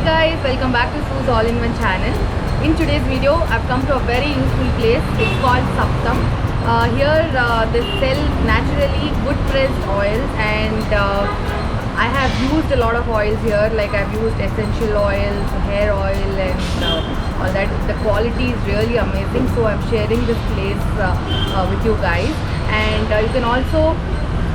guys, welcome back to Sue's All-in-One channel. In today's video, I've come to a very useful place. It's called Saptam. Here they sell naturally wood pressed oils, and I have used a lot of oils here. Like I've used essential oils, hair oil, and all that. The quality is really amazing. So I'm sharing this place with you guys, and you can also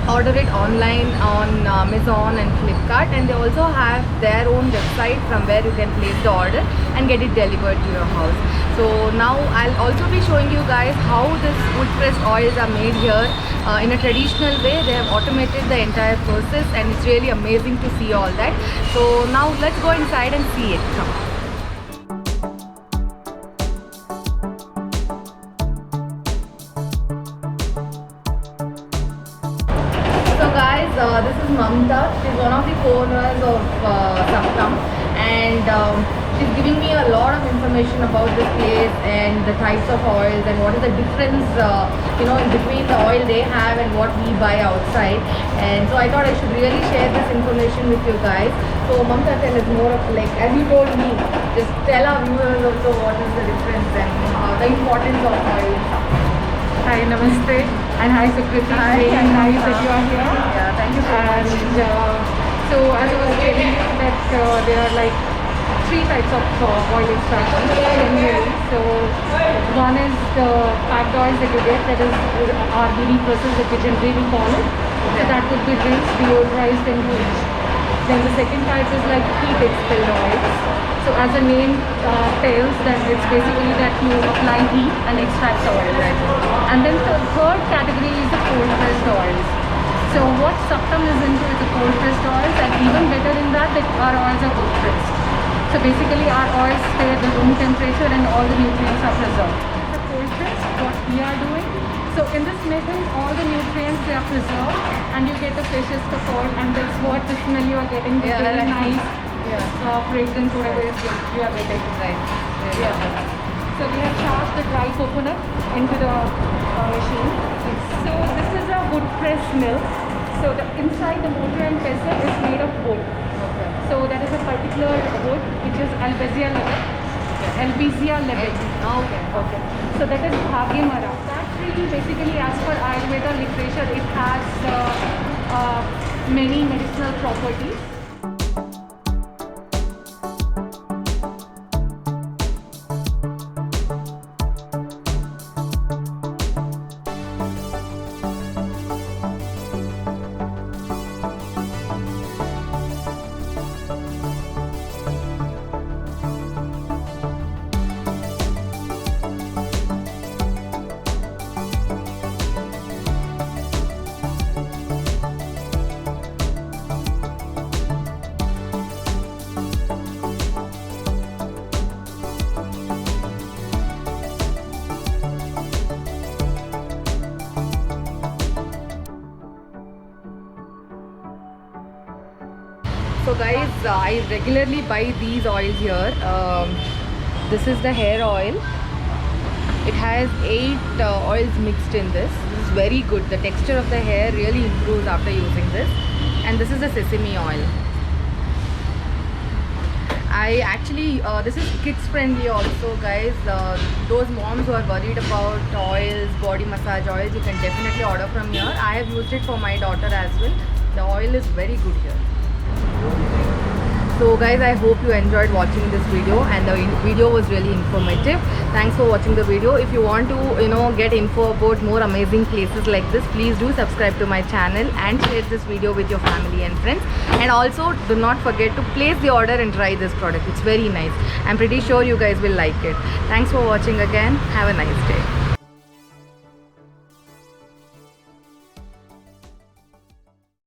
order it online on Amazon and Flipkart, and they also have their own website from where you can place the order and get it delivered to your house. So now I'll also be showing you guys how this wood pressed oils are made here in a traditional way. They have automated the entire process, and it's really amazing to see all that. So now let's go inside and see it. Come. This is Mamta. She's one of the co-owners of Saptam, and she's giving me a lot of information about this place and the types of oils and what is the difference in between the oil they have and what we buy outside. And so I thought I should really share this information with you guys. So Mamta, tell us more of, like, as you told me, just tell our viewers also what is the difference and the importance of oil. Hi, namaste, and hi Sukriti. Hi, Very nice that you are here. Yeah, thank you so much. And so as I was telling you that there are like three types of oil extractions generally. So one is the packed oils that you get, that is RBD process that we generally call it. So that would be rinsed, deodorized and bleached. Then the second type is like heat expelled oils. So as the name tells, that it's basically that you apply heat and extract the oil. And then the third category is the cold pressed oils. So what Saptam is into is the cold pressed oils, and even better in that our oils are cold pressed. So basically our oils stay at the room temperature and all the nutrients are preserved. The cold press, what we are doing, so in this method all the nutrients they are preserved and you get the freshest of oil, and that's what the smell you are getting, the very nice fragrance whatever is you are getting. Right. So we have charged the dry coconut into the machine. So this is a wood press mill. So the inside the motor and pestle is made of wood. Okay. So that is a particular wood which is Albizia level. Albizia level. Okay. So that is Bhagyamara. That tree basically, as per Ayurveda literature, it has many medicinal properties. So guys, I regularly buy these oils here. This is the hair oil. It has 8 oils mixed in this. This is very good. The texture of the hair really improves after using this. And this is the sesame oil. I actually, this is kids friendly also, guys. Those moms who are worried about oils, body massage oils, you can definitely order from here. I have used it for my daughter as well. The oil is very good here. So guys, I hope you enjoyed watching this video, and the video was really informative. Thanks for watching the video. If you want to get info about more amazing places like this, please do subscribe to my channel and share this video with your family and friends. And also do not forget to place the order and try this product. It's very nice. I'm pretty sure you guys will like it. Thanks for watching again. Have a nice day.